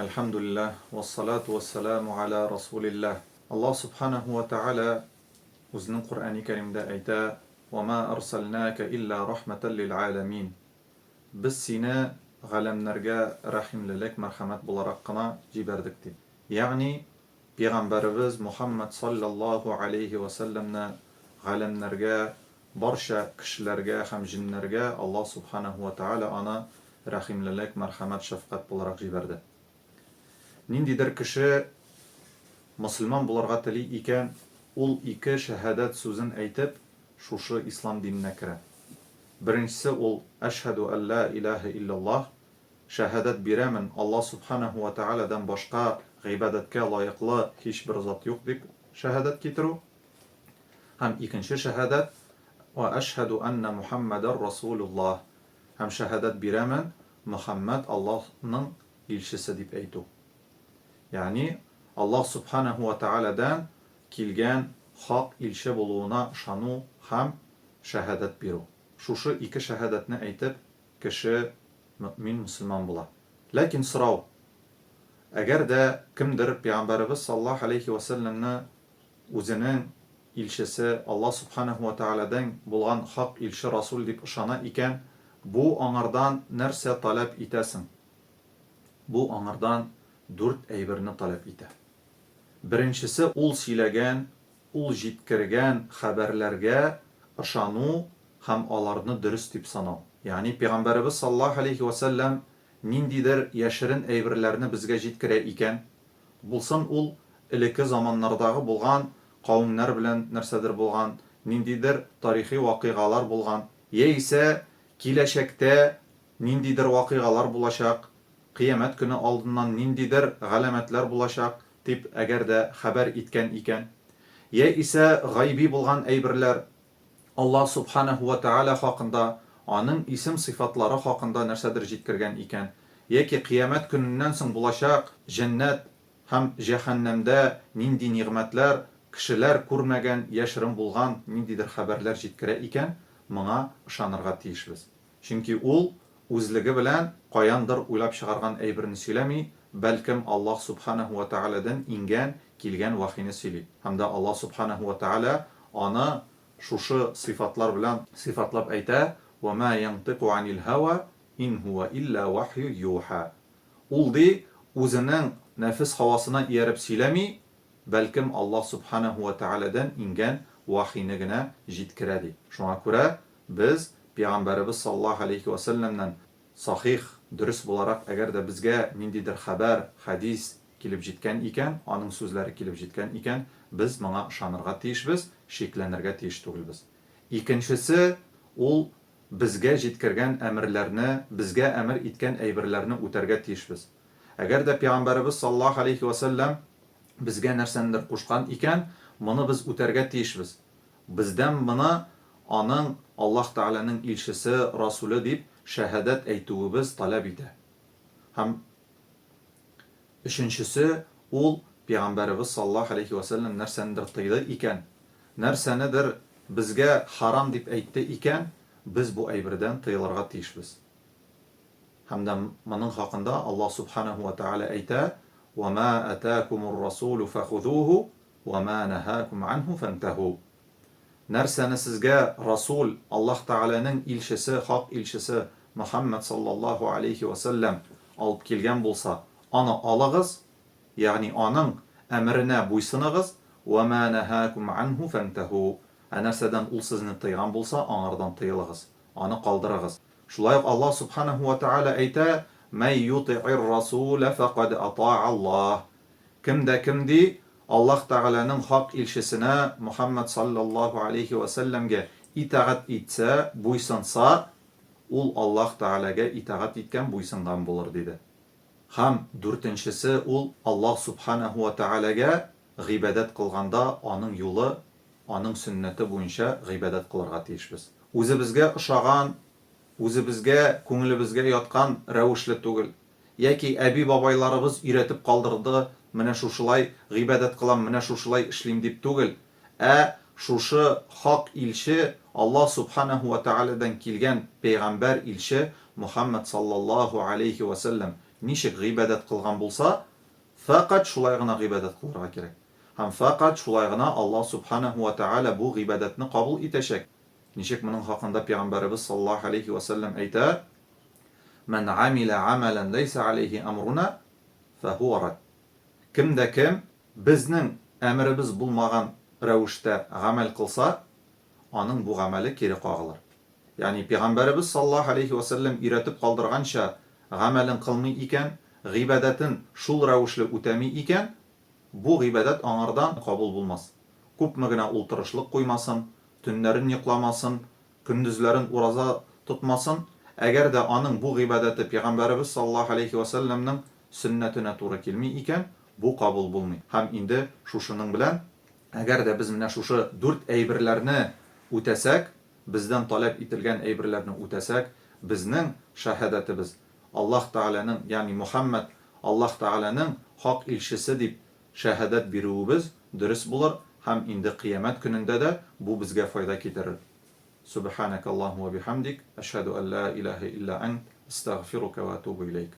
Elhamdülillah ve salatu ve selamu ala Resulillah. Allah subhanahu wa ta'ala o'zining Qur'oni Karimda ayta: "Va ma arsalnaka illa rahmatan lil alamin." Biz seni g'alamlarga rahimlilik, marhamat bo'laroq qana jibardik deb. Ya'ni payg'ambarimiz Muhammad sallallohu alayhi va sallamni g'alamlarga, barcha kishilarga ham jinlarga Allah subhanahu wa ta'ala ana rahimlilik, marhamat, shafqat bo'laroq jibardi. Nindidir kishi musulmon bo'larga tili ekan, ul ikki shahadat so'zini aytib, shu islom dinine kiradi. Birinchisi ul ashhadu an la ilaha illalloh, shahadat beraman Allah subhanahu wa ta'aladan boshqa g'ibodatga loyiqli hech bir zot yo'q deb shahadat keltiruv. Ham ikkinchi shahadat va ashhadu anna Muhammadar rasululloh, ham shahadat beraman Muhammad Allohning elchisi deb aytuv. Ya'ni Allah subhanahu wa ta'aladan kelgan haq elchi bo'luvina ishonu ham shahadat beruv. Shu ikki shahadatni aytib kishi mu'min musulmon bo'ladi. Lekin so'rov, agarda kimdir payg'ambarimiz sallallohu alayhi va sallamni o'zining elchisi Allah subhanahu wa ta'aladan bo'lgan haq elchi rasul deb ishona ekan, bu onlardan narsa talab etasin? Bu onlardan 4 aybirni talab etadi. Birinchisi ul siylagan, ul jitkirgan xabarlarga ishonu ham ularni durust deb sanov. Ya'ni payg'ambarimiz sallallohu alayhi va sallam nindidir yashirin aybirlarni bizga jitkira ekan, bo'lsin ul ilki zamonlardagi bo'lgan qavmlar bilan narsadir bo'lgan, nindidir tarixiy voqealar bo'lgan, esa kelajakda nindidir voqealar bo'lacak, qiyomat kuni oldindan nindidir g'alamatlar bo'lacak deb agarda xabar etgan ekan, esa g'aybiy bo'lgan aybirlar Allah subhanahu wa ta'ala haqında, onun isim sifatlari haqında narsadir jitkirgan ekan, yoki qiyomat kunidan so'ng bo'lacak jannat ham jahannamda nindi ne'matlar kishilar ko'rmagan yashirin bo'lgan nindidir xabarlar jitkira ekan, bunga ishonirga tiyishmiz. Chunki u o'zligi bilan qoyandir o'ylab chiqargan aybirni söylemay, balkim Allah subhanahu wa ta'aladan kelgan vahiyni söylaydi. Hamda Allah subhanahu wa ta'ala ona shu sifatlar bilan sifatlab ayta: "Va ma yantiqu anil hawa in huwa illa wahyu yuha." Uldi o'zining nafs havosini erib söylemay, balkim Allah subhanahu wa ta'aladan vahiynigina jitkiradi. Shunga ko'ra biz payg'ambarimiz sallallohu alayhi va sallamdan sahih, durust bo'laroq agarda bizga nindidir xabar, hadis kelib jetgan ekan, onun so'zlari kelib jetgan ekan, biz bunga ishonirga tiyishmiz, sheklanirga tiyish tug'ilmiz. Ikkinchisi, ul bizga jetkirgan amirlarni, bizga amr etgan aybirlarni o'targa tiyishmiz. Agarda payg'ambarimiz sallallohu alayhi va sallam bizga narsanidir qo'shgan ekan, buni biz o'targa tiyishmiz. Bizdan buni onun Allah Ta'alaning elchisi, rasuli deb shahadat aytuvimiz talab etadi. Ham uchinchisi, ul payg'ambarimiz sallallohu alayhi va sallam narsanidir tiydi ekan, narsanidir bizga haram deb aytdi ekan, biz bu aybirdan tiyilirga tiyishmiz. Hamda buning haqida Allah subhanahu wa ta'ala ayta: "Va ma ataakumur rasulu fakhuduhu va ma nahakum anhu fantahu." Narsani sizga rasul, Allah Ta'alaning elchisi, haq elchisi Muhammad sallallohu alayhi va sallam olib kelgan bo'lsa, ana olag'iz, ya'ni onun amrina bo'ysunig'iz, va ma nahakum anhu fantahu. Narsadan ul sizni tiygan bo'lsa, onlardan tiyilg'iz, onu qoldirig'iz. Shulay Allah subhanahu wa ta'ala ayta: "May yuti'ir rasula faqad ata'a Allah." Kimdi Allah Ta'alaning haq elchisine Muhammad sallallahu alayhi va sallamga itaat etsa, bo'ysunsa, ul Allah Ta'alaga itaat etgan, bo'ysungan bo'lar dedi. Ham dörtinchisi, ul Allah subhanahu wa ta'alaga g'ibodat qilganda onun yo'li, onun sunnati bo'yicha g'ibodat qilirga tiyishmiz. O'zi bizga ishogan, o'zi bizga ko'nglimizga yotgan ravishli tug'il, yoki abi boboylarimiz uyratib qoldirdi, mana shulay g'ibodat qilam, mana shulay ishlim deb tug'il. Shu haq elchi Allah subhanahu wa ta'aladan kelgan payg'ambar elchi Muhammad sallallohu alayhi va sallam ничек гыйбадәт кылган булса, фақат шулай гына гыйбадәт кылырга кирәк. Һәм фақат шулай гына Аллаһ субханаһу ва тааля бу гыйбадәтне кабул итәчәк. Ничек моның хакында Пәйгамбәрбез саллаллаһу алейхи ва саллям әйтә: "Ман амила амалан лейса алейхи амруна фахуа рад." Кем дә кем безнең әмребез булмаган рәвештә гамәл кылса, аның бу гамәле кире кагылыр. Ягъни Пәйгамбәрбез саллаллаһу алейхи ва саллям өйрәтеп калдырганча гамәлен кылмый икән, гыйбадәтен шул рәвешле үтәми икән, бу гыйбадәт аңардан кабул булмас. Күпме генә ул тырышлык куймасын, төннәрен йокламасын, көндезләрен ураза тотмасын, әгәр дә аның бу гыйбадәте Пәйгамбәрбез саллаллаһу алейхи ва саллямның сөннәтенә туры килми икән, бу кабул булмый. Һәм инде шушының белән, әгәр дә без менә шушы 4 әйберләрне үтәсәк, бездән таләп ителгән әйберләрне үтәсәк, безнең шаһадәтебез Аллаһ Тәгаләнең, ягъни Мухаммад Аллаһ Тәгаләнең хак илчесе дип шаһадәт бирүебез дөрес булыр һәм инде кыямәт көнендә дә бу безгә файда китерер. Субханакаллаһумма ва бихамдик, ашһаду ан ла илаха илля ант, астагфирука ва атубу илейк.